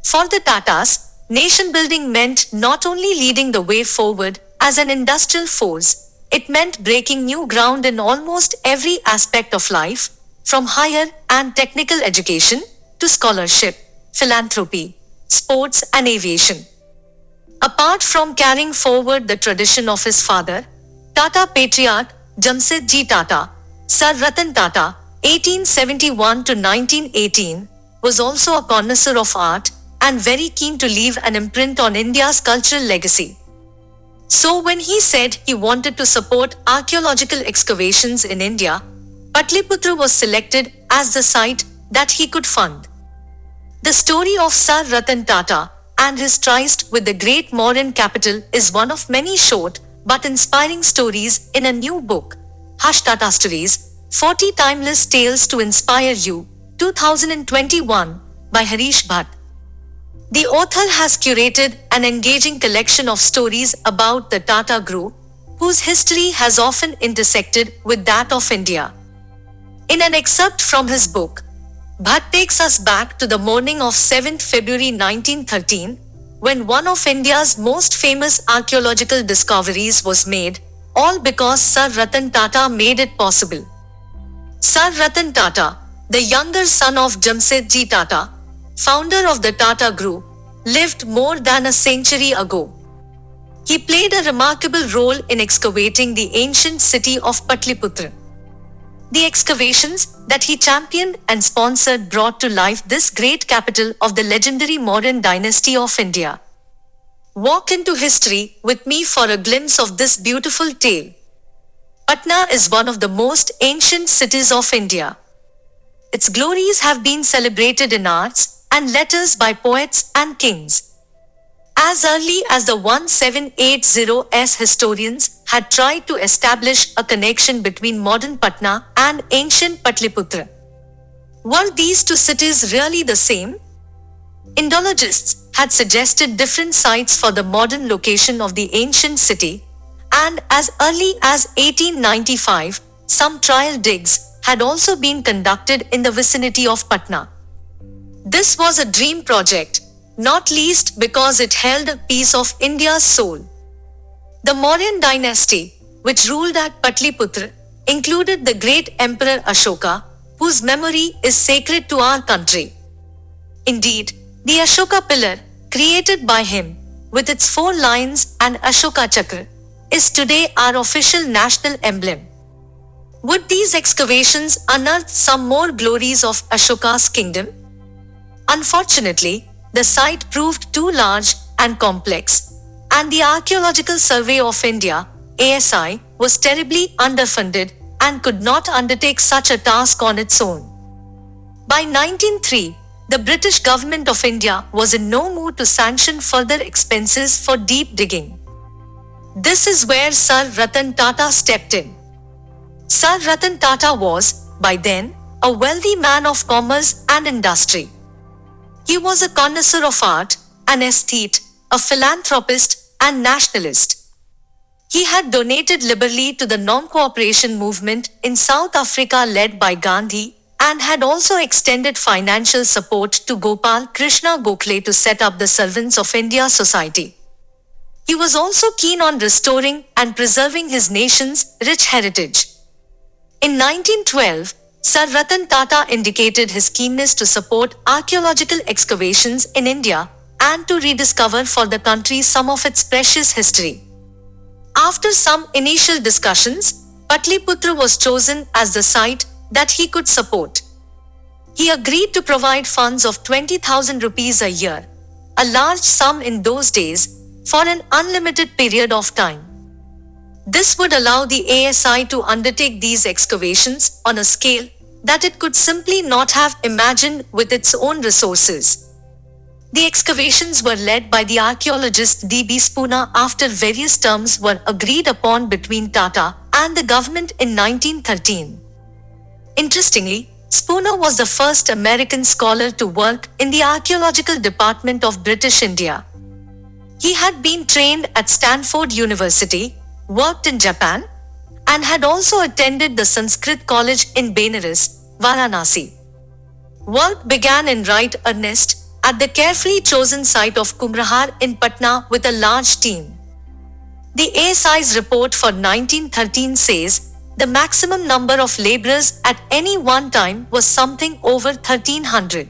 For the Tatas, nation building meant not only leading the way forward as an industrial force, it meant breaking new ground in almost every aspect of life, from higher and technical education to scholarship, philanthropy, sports, and aviation. Apart from carrying forward the tradition of his father, Tata patriarch Jamsetji Tata, Sir Ratan Tata, 1871 to 1918, was also a connoisseur of art and very keen to leave an imprint on India's cultural legacy. So when he said he wanted to support archaeological excavations in India, Pataliputra was selected as the site that he could fund. The story of Sir Ratan Tata and his tryst with the great Mauryan capital is one of many short but inspiring stories in a new book, Tata Stories, 40 Timeless Tales to Inspire You, 2021, by Harish Bhat. The author has curated an engaging collection of stories about the Tata Group, whose history has often intersected with that of India. In an excerpt from his book, Bhat takes us back to the morning of 7th February 1913, when one of India's most famous archaeological discoveries was made, all because Sir Ratan Tata made it possible. Sir Ratan Tata, the younger son of Jamsetji Tata, founder of the Tata Group, lived more than a century ago. He played a remarkable role in excavating the ancient city of Pataliputra. The excavations that he championed and sponsored brought to life this great capital of the legendary Mauryan dynasty of India. Walk into history with me for a glimpse of this beautiful tale. Patna is one of the most ancient cities of India. Its glories have been celebrated in arts and letters by poets and kings. As early as the 1780s, historians had tried to establish a connection between modern Patna and ancient Pataliputra. Were these two cities really the same? Indologists had suggested different sites for the modern location of the ancient city, and as early as 1895, some trial digs had also been conducted in the vicinity of Patna. This was a dream project, not least because it held a piece of India's soul. The Mauryan dynasty, which ruled at Pataliputra, included the great Emperor Ashoka, whose memory is sacred to our country. Indeed, the Ashoka pillar, created by him, with its 4 lions and Ashoka Chakra, is today our official national emblem. Would these excavations unearth some more glories of Ashoka's kingdom? Unfortunately, the site proved too large and complex, and the Archaeological Survey of India, ASI, was terribly underfunded and could not undertake such a task on its own. By 1903, the British government of India was in no mood to sanction further expenses for deep digging. This is where Sir Ratan Tata stepped in. Sir Ratan Tata was, by then, a wealthy man of commerce and industry. He was a connoisseur of art, an aesthete, a philanthropist, and nationalist. He had donated liberally to the non-cooperation movement in South Africa led by Gandhi, and had also extended financial support to Gopal Krishna Gokhale to set up the Servants of India Society. He was also keen on restoring and preserving his nation's rich heritage. In 1912, Sir Ratan Tata indicated his keenness to support archaeological excavations in India and to rediscover for the country some of its precious history. After some initial discussions, Pataliputra was chosen as the site that he could support. He agreed to provide funds of 20,000 rupees a year, a large sum in those days, for an unlimited period of time. This would allow the ASI to undertake these excavations on a scale that it could simply not have imagined with its own resources. The excavations were led by the archaeologist D.B. Spooner after various terms were agreed upon between Tata and the government in 1913. Interestingly, Spooner was the first American scholar to work in the archaeological department of British India. He had been trained at Stanford University, worked in Japan, and had also attended the Sanskrit College in Benares, Varanasi. Work began in right earnest, at the carefully chosen site of Kumrahar in Patna with a large team. The ASI's report for 1913 says the maximum number of laborers at any one time was something over 1300.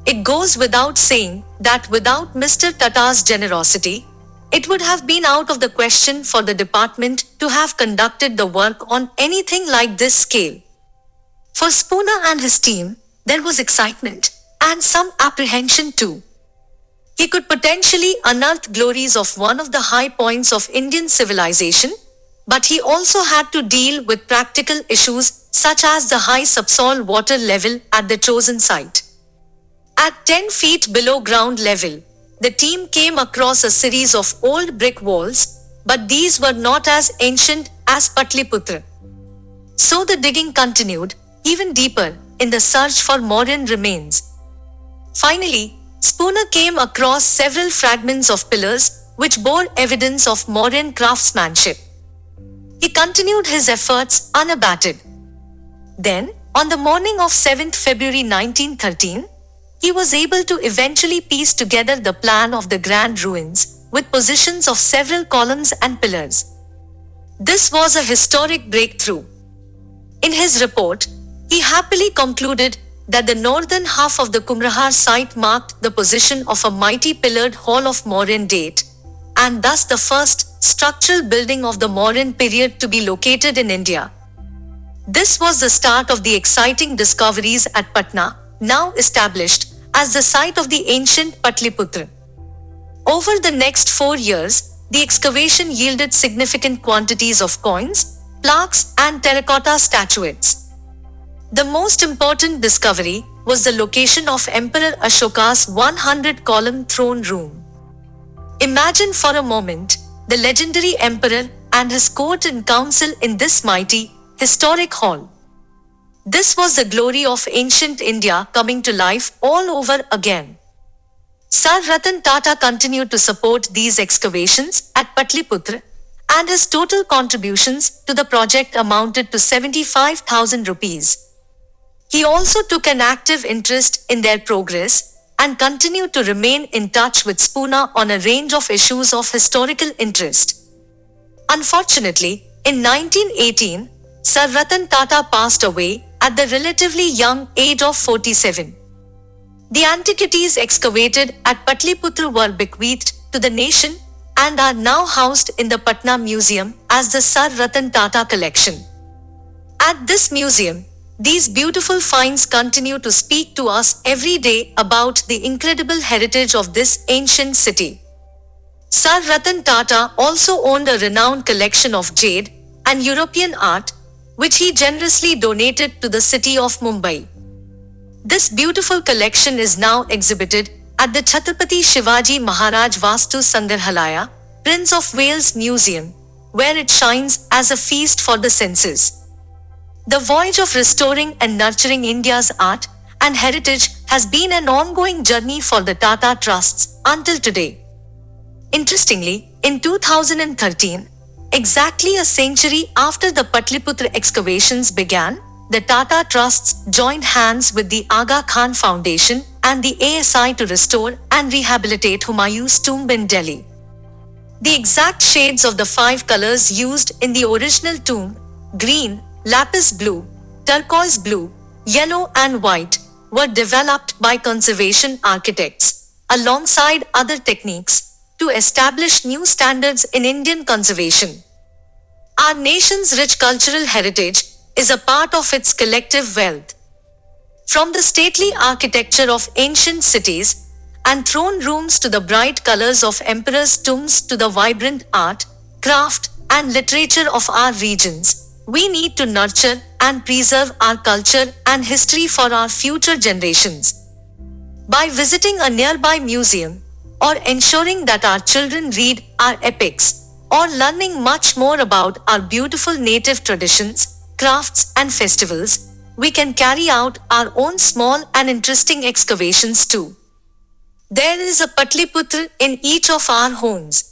It goes without saying that without Mr. Tata's generosity, it would have been out of the question for the department to have conducted the work on anything like this scale. For Spooner and his team, there was excitement and some apprehension too. He could potentially unearth glories of one of the high points of Indian civilization, but he also had to deal with practical issues such as the high subsoil water level at the chosen site. At 10 feet below ground level, the team came across a series of old brick walls, but these were not as ancient as Pataliputra. So the digging continued, even deeper, in the search for Mauryan remains. Finally, Spooner came across several fragments of pillars which bore evidence of Mauryan craftsmanship. He continued his efforts unabated. Then, on the morning of 7th February 1913, he was able to eventually piece together the plan of the grand ruins, with positions of several columns and pillars. This was a historic breakthrough. In his report, he happily concluded that the northern half of the Kumrahar site marked the position of a mighty pillared hall of Mauryan date, and thus the first structural building of the Mauryan period to be located in India. This was the start of the exciting discoveries at Patna, now established as the site of the ancient Pataliputra. Over the next 4 years, the excavation yielded significant quantities of coins, plaques, and terracotta statuettes. The most important discovery was the location of Emperor Ashoka's 100-column throne room. Imagine for a moment the legendary emperor and his court and council in this mighty, historic hall. This was the glory of ancient India coming to life all over again. Sir Ratan Tata continued to support these excavations at Pataliputra, and his total contributions to the project amounted to 75,000 rupees. He also took an active interest in their progress and continued to remain in touch with Spooner on a range of issues of historical interest. Unfortunately, in 1918, Sir Ratan Tata passed away at the relatively young age of 47. The antiquities excavated at Pataliputra were bequeathed to the nation and are now housed in the Patna Museum as the Sir Ratan Tata collection. At this museum, these beautiful finds continue to speak to us every day about the incredible heritage of this ancient city. Sir Ratan Tata also owned a renowned collection of Jade and European art, which he generously donated to the city of Mumbai. This beautiful collection is now exhibited at the Chhatrapati Shivaji Maharaj Vastu Sangrahalaya, Prince of Wales Museum, where it shines as a feast for the senses. The voyage of restoring and nurturing India's art and heritage has been an ongoing journey for the Tata Trusts until today. Interestingly, in 2013, exactly a century after the Pataliputra excavations began, the Tata Trusts joined hands with the Aga Khan Foundation and the ASI to restore and rehabilitate Humayun's tomb in Delhi. The exact shades of the 5 colors used in the original tomb, green, lapis blue, turquoise blue, yellow and white, were developed by conservation architects, alongside other techniques, to establish new standards in Indian conservation. Our nation's rich cultural heritage is a part of its collective wealth. From the stately architecture of ancient cities and throne rooms to the bright colors of emperors' tombs to the vibrant art, craft, and literature of our regions, we need to nurture and preserve our culture and history for our future generations. By visiting a nearby museum, or ensuring that our children read our epics, or learning much more about our beautiful native traditions, crafts, and festivals, we can carry out our own small and interesting excavations too. There is a Pataliputra in each of our homes.